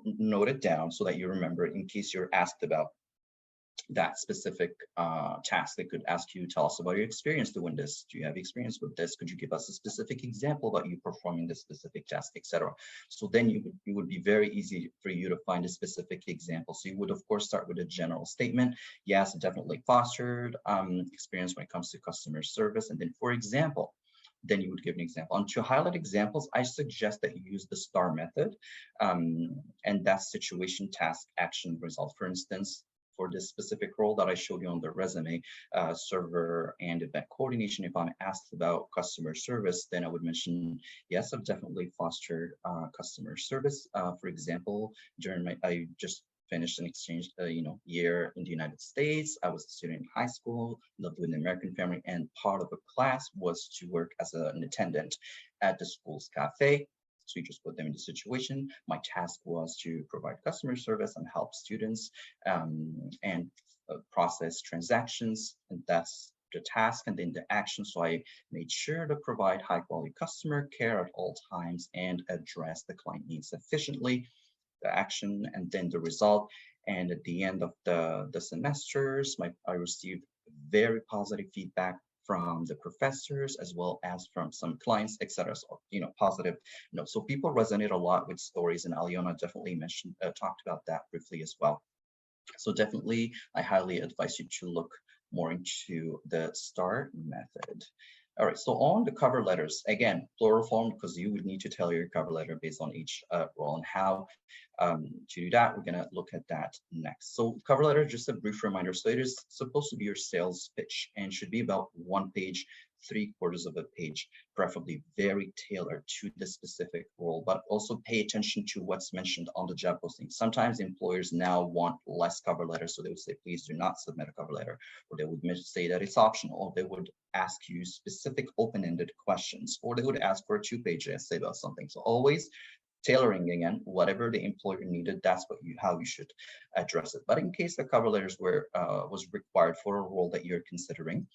note it down so that you remember in case you're asked about that specific task. They could ask you, tell us about your experience doing this. Do you have experience with this? Could you give us a specific example about you performing this specific task, etc. So then it would be very easy for you to find a specific example. So you would of course start with a general statement. Yes, definitely fostered experience when it comes to customer service. And then for example, then you would give an example. And to highlight examples, I suggest that you use the STAR method, and that's situation, task, action, result. For instance, for this specific role that I showed you on the resume, server and event coordination, if I'm asked about customer service, then I would mention, yes, I've definitely fostered customer service. For example, I just finished an exchange year in the United States. I was a student in high school, lived with an American family, and part of a class was to work as an attendant at the school's cafe. So you just put them in the situation. My task was to provide customer service and help students and process transactions, and that's the task. And then the action, so I made sure to provide high quality customer care at all times and address the client needs efficiently. The action, and then the result. And at the end of the semesters, I received very positive feedback from the professors as well as from some clients, etc. So, positive notes. So people resonate a lot with stories, and Alena definitely talked about that briefly as well. So definitely, I highly advise you to look more into the STAR method. All right, so on the cover letters, again, plural form, because you would need to tell your cover letter based on each role, and how to do that. We're gonna look at that next. So cover letter, just a brief reminder. So it is supposed to be your sales pitch and should be about 1 page, 3/4 of a page, preferably very tailored to the specific role, but also pay attention to what's mentioned on the job posting. Sometimes employers now want less cover letters, so they would say, please do not submit a cover letter, or they would say that it's optional, or they would ask you specific open-ended questions, or they would ask for a 2-page essay about something. So always tailoring, again, whatever the employer needed, that's how you should address it. But in case the cover letters was required for a role that you're considering,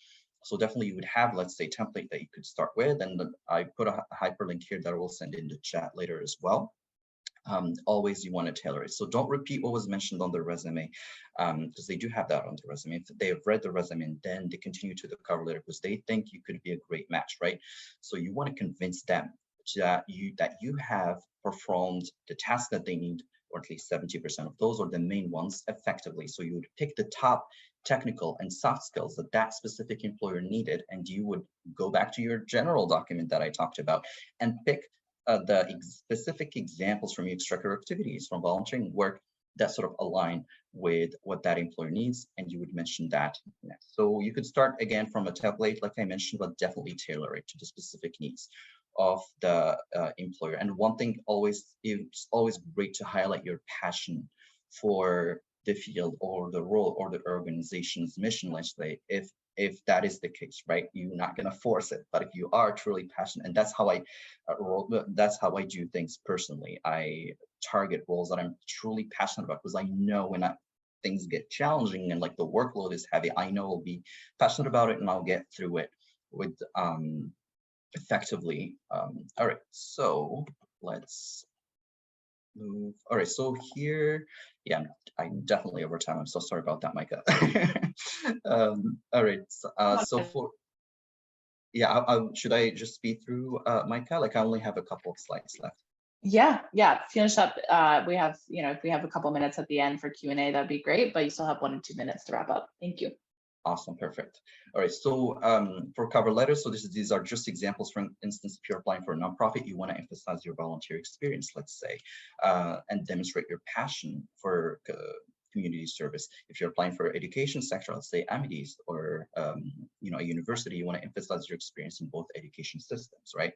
so definitely you would have, let's say, template that you could start with, and I put a hyperlink here that I will send in the chat later as well. Always you want to tailor it. So don't repeat what was mentioned on the resume, because they do have that on the resume. If they have read the resume and then they continue to the cover letter because they think you could be a great match, right? So you want to convince them that you have performed the task that they need, or at least 70% of those, or the main ones, effectively. So you would pick the top technical and soft skills that specific employer needed, and you would go back to your general document that I talked about and pick the specific examples from your extracurricular activities, from volunteering work, that sort of align with what that employer needs, and you would mention that next. So you could start again from a template, like I mentioned, but definitely tailor it to the specific needs of the employer. And one thing it's always great to highlight your passion for the field or the role or the organization's mission, let's say, if that is the case, right? You're not going to force it, but if you are truly passionate, and that's how I do things personally. I target roles that I'm truly passionate about, because I know when things get challenging and like the workload is heavy, I know I'll be passionate about it and I'll get through it with effectively. All right, so let's move. All right, so here, yeah, I'm definitely over time. I'm so sorry about that, Micah. All right, so for, yeah, should I just speed through, Micah? Like I only have a couple of slides left. Yeah, finish up. We have, if we have a couple minutes at the end for Q&A, that'd be great, but you still have 1 or 2 minutes to wrap up. Thank you. Awesome, perfect. All right, so for cover letters, so these are just examples. For instance, if you're applying for a nonprofit, you want to emphasize your volunteer experience, let's say, and demonstrate your passion for community service. If you're applying for education sector, let's say Amides or a university, you want to emphasize your experience in both education systems, right?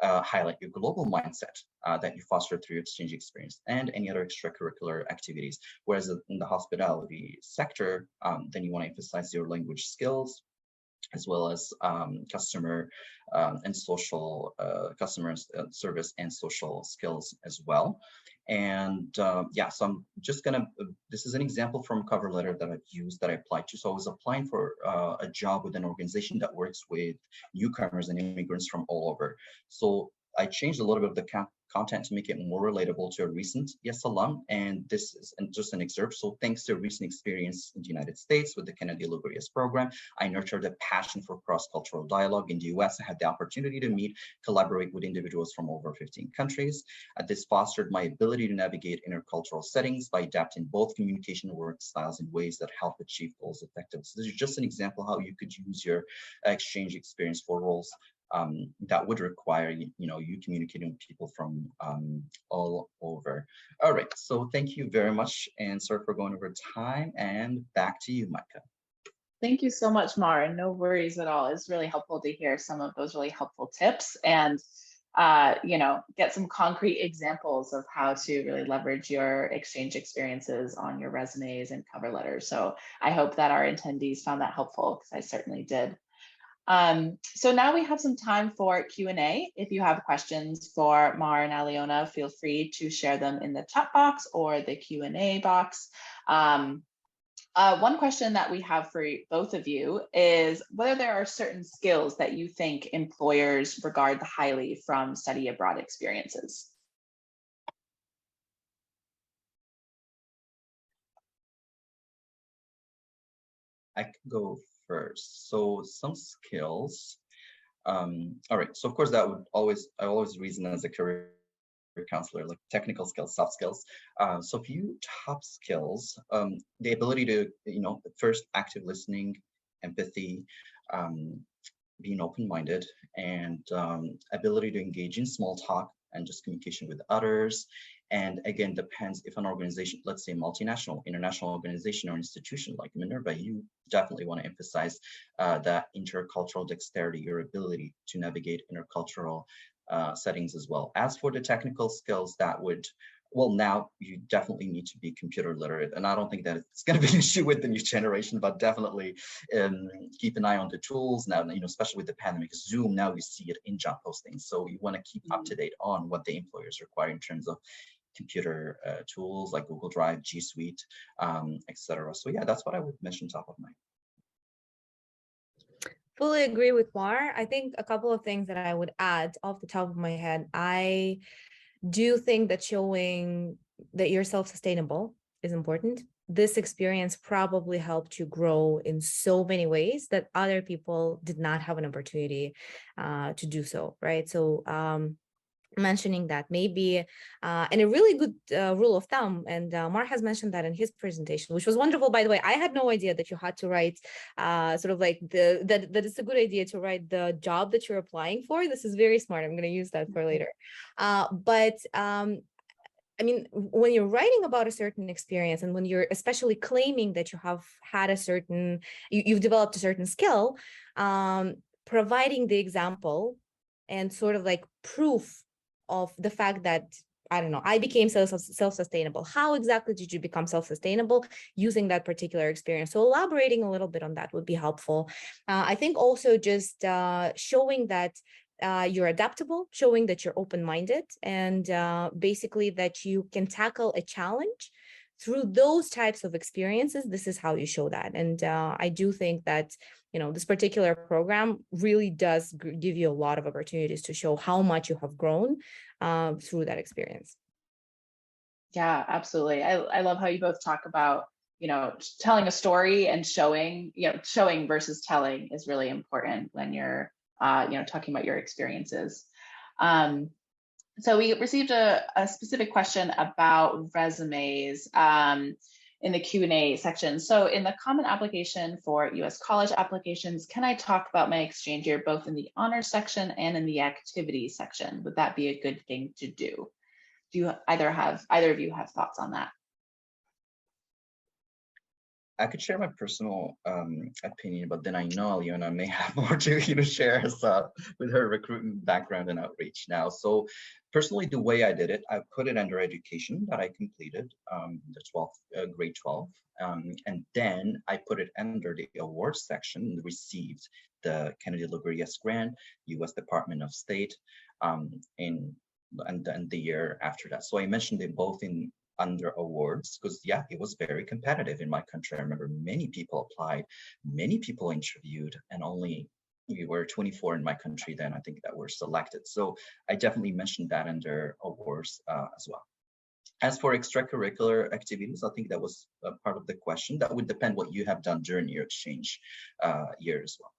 Highlight your global mindset that you foster through your exchange experience and any other extracurricular activities. Whereas in the hospitality sector, then you want to emphasize your language skills, as well as customer and social service and social skills as well. And yeah, so I'm just gonna, this is an example from a cover letter that I've used that I applied to. So I was applying for a job with an organization that works with newcomers and immigrants from all over. So I changed a little bit of the content to make it more relatable to a recent YES alum, and this is just an excerpt. So thanks to a recent experience in the United States with the Kennedy-Lugar YES program, I nurtured a passion for cross-cultural dialogue. In the US, I had the opportunity to collaborate with individuals from over 15 countries. This fostered my ability to navigate intercultural settings by adapting both communication and work styles in ways that help achieve goals effectively. So this is just an example how you could use your exchange experience for roles that would require you communicating with people from all over. All right, so thank you very much, and sorry for going over time, and back to you, Micah. Thank you so much, Mara. No worries at all. It's really helpful to hear some of those really helpful tips and get some concrete examples of how to really leverage your exchange experiences on your resumes and cover letters. So I hope that our attendees found that helpful, because I certainly did. So now we have some time for Q&A. If you have questions for Mar and Alena, feel free to share them in the chat box or the Q&A box. One question that we have for both of you is whether there are certain skills that you think employers regard highly from study abroad experiences. I could go first. So some skills. All right. So of course, I always reason as a career counselor, like technical skills, soft skills. So a few top skills, the ability to, first active listening, empathy, being open-minded, and ability to engage in small talk and just communication with others. And again, depends if an organization, let's say multinational, international organization or institution like Minerva, you definitely want to emphasize that intercultural dexterity, your ability to navigate intercultural settings as well. As for the technical skills, that would, well, now you definitely need to be computer literate. And I don't think that it's going to be an issue with the new generation, but definitely keep an eye on the tools now, especially with the pandemic. Zoom, now you see it in job postings. So you want to keep up to date on what the employers require in terms of computer tools like Google Drive, G Suite, etc. So yeah, that's what I would mention top of mind. Fully agree with Mar. I think a couple of things that I would add off the top of my head. I do think that showing that you're self-sustainable is important. This experience probably helped you grow in so many ways that other people did not have an opportunity to do so, right? So mentioning that maybe, and a really good rule of thumb, and Mark has mentioned that in his presentation, which was wonderful, by the way. I had no idea that you had to write sort of like that it's a good idea to write the job that you're applying for. This is very smart. I'm going to use that for later. But I mean, when you're writing about a certain experience, and when you're especially claiming that you have had a certain, you've developed a certain skill, providing the example and sort of like proof of the fact that, I don't know, I became self-sustainable. How exactly did you become self-sustainable using that particular experience? So elaborating a little bit on that would be helpful. I think also just showing that you're adaptable, showing that you're open-minded, and basically that you can tackle a challenge through those types of experiences. This is how you show that. And I do think that, this particular program really does give you a lot of opportunities to show how much you have grown through that experience. Yeah, absolutely. I love how you both talk about, telling a story and showing, showing versus telling is really important when you're, talking about your experiences. So we received a specific question about resumes in the Q&A section. So in the common application for US college applications, can I talk about my exchange year both in the honors section and in the activities section? Would that be a good thing to do? Do you either of you have thoughts on that? I could share my personal opinion, but then I know Alena may have more to share with her recruitment background and outreach now. So personally, the way I did it, I put it under education that I completed, the 12th, grade 12. And then I put it under the awards section and received the Kennedy-Lugar Yes Grant, US Department of State, and then the year after that. So I mentioned it both in under awards, because yeah, it was very competitive in my country. I remember many people applied, many people interviewed, and only we were 24 in my country then, I think, that were selected. So I definitely mentioned that under awards as well. As for extracurricular activities, I think that was a part of the question. That would depend what you have done during your exchange year as well.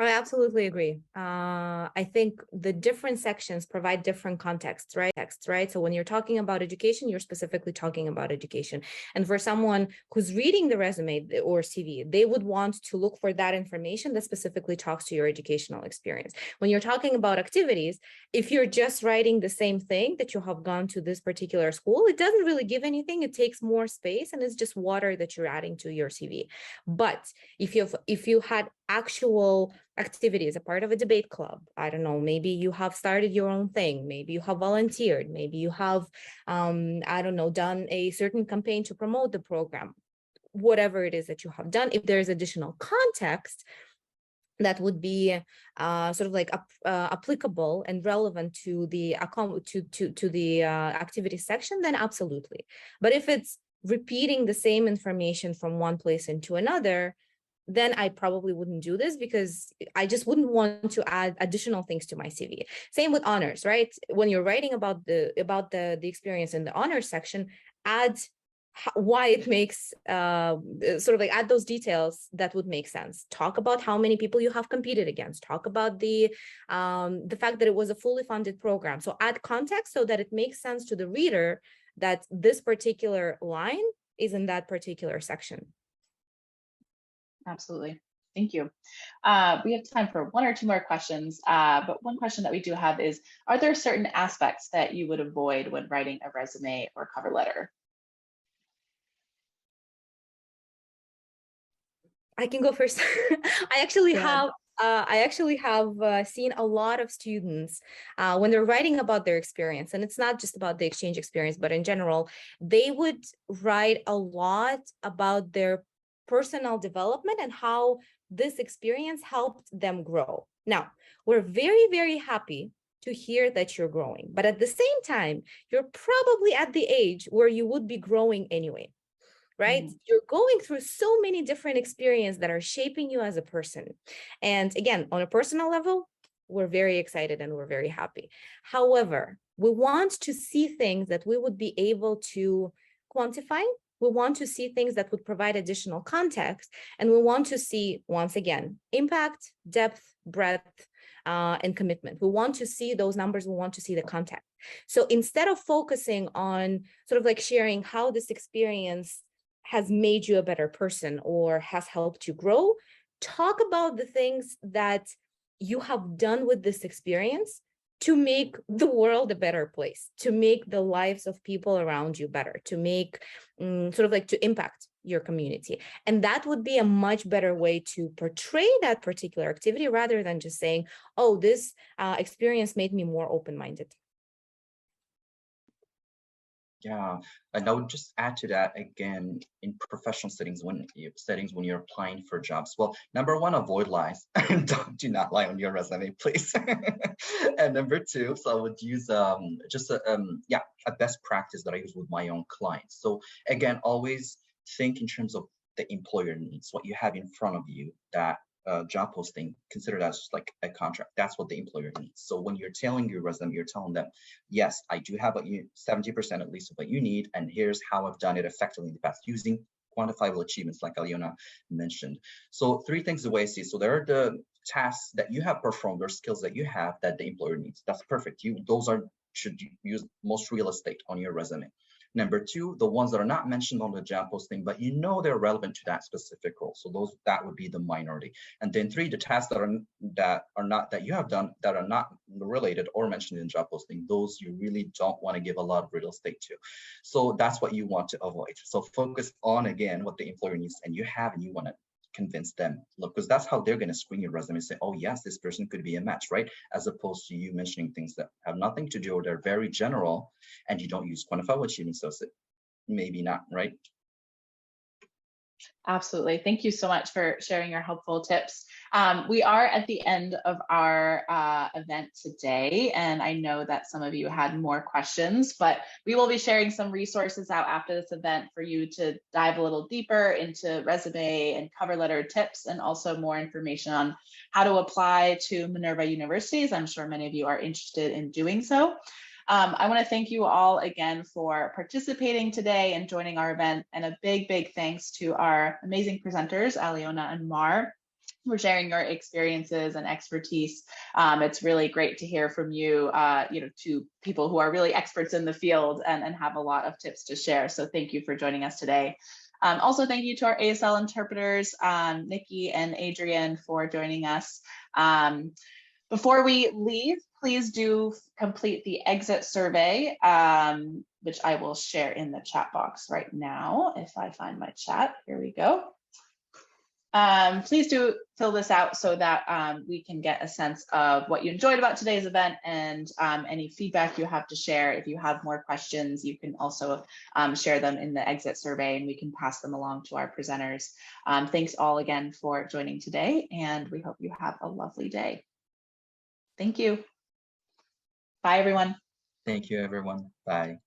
I absolutely agree. I think the different sections provide different contexts, right? So when you're talking about education, you're specifically talking about education. And for someone who's reading the resume or CV, they would want to look for that information that specifically talks to your educational experience. When you're talking about activities, if you're just writing the same thing that you have gone to this particular school, it doesn't really give anything. It takes more space and it's just water that you're adding to your CV. But if you had actual activities, a part of a debate club, I don't know, maybe you have started your own thing, maybe you have volunteered, maybe you have, I don't know, done a certain campaign to promote the program, whatever it is that you have done, if there's additional context that would be sort of like applicable and relevant to the activity section, then absolutely. But if it's repeating the same information from one place into another, then I probably wouldn't do this, because I just wouldn't want to add additional things to my CV. Same with honors, right? When you're writing about the experience in the honors section, add why it makes sort of like add those details that would make sense. Talk about how many people you have competed against. Talk about the fact that it was a fully funded program. So add context so that it makes sense to the reader that this particular line is in that particular section. Absolutely. Thank you. We have time for one or two more questions, but one question that we do have is, are there certain aspects that you would avoid when writing a resume or cover letter? I can go first. I actually have seen a lot of students when they're writing about their experience, and it's not just about the exchange experience, but in general, they would write a lot about their personal development and how this experience helped them grow. Now, we're very, very happy to hear that you're growing, but at the same time, you're probably at the age where you would be growing anyway. Right? Mm. You're going through so many different experiences that are shaping you as a person. And again, on a personal level, we're very excited and we're very happy. However, we want to see things that we would be able to quantify. We want to see things that would provide additional context. And we want to see, once again, impact, depth, breadth, and commitment. We want to see those numbers. We want to see the context. So instead of focusing on sort of like sharing how this experience has made you a better person or has helped you grow, talk about the things that you have done with this experience to make the world a better place, to make the lives of people around you better, to make sort of like to impact your community. And that would be a much better way to portray that particular activity rather than just saying, oh, this experience made me more open-minded. Yeah, and I would just add to that again in professional settings when you're applying for jobs. Well, number one, avoid lies. Do not lie on your resume, please. And number two, so I would use just a best practice that I use with my own clients. So again, always think in terms of the employer needs, what you have in front of you. That job posting, consider that as like a contract. That's what the employer needs. So when you're telling your resume, you're telling them, yes, I do have 70% at least of what you need, and here's how I've done it effectively in the past using quantifiable achievements like Alena mentioned. So three things the way I see. So there are the tasks that you have performed or skills that you have that the employer needs. That's perfect. Those should use most real estate on your resume. Number two, the ones that are not mentioned on the job posting, but you know they're relevant to that specific role. So that would be the minority. And then three, the tasks that you have done that are not related or mentioned in job posting, those you really don't want to give a lot of real estate to. So that's what you want to avoid. So focus on, again, what the employer needs and you want to convince them, look, because that's how they're going to screen your resume and say, oh yes, this person could be a match, right? As opposed to you mentioning things that have nothing to do or they're very general and you don't use quantifiable achievements, so maybe not, right? Absolutely. Thank you so much for sharing your helpful tips. We are at the end of our event today, and I know that some of you had more questions, but we will be sharing some resources out after this event for you to dive a little deeper into resume and cover letter tips, and also more information on how to apply to Minerva University, as I'm sure many of you are interested in doing so. I want to thank you all again for participating today and joining our event, and a big, big thanks to our amazing presenters, Alena and Mar, for sharing your experiences and expertise. It's really great to hear from you, to people who are really experts in the field and have a lot of tips to share. So thank you for joining us today. Also, thank you to our ASL interpreters, Nikki and Adrian, for joining us. Before we leave, please do complete the exit survey, which I will share in the chat box right now. If I find my chat, here we go. Please do fill this out so that we can get a sense of what you enjoyed about today's event and any feedback you have to share. If you have more questions, you can also share them in the exit survey and we can pass them along to our presenters. Thanks all again for joining today, and we hope you have a lovely day. Thank you. Bye, everyone. Thank you, everyone. Bye.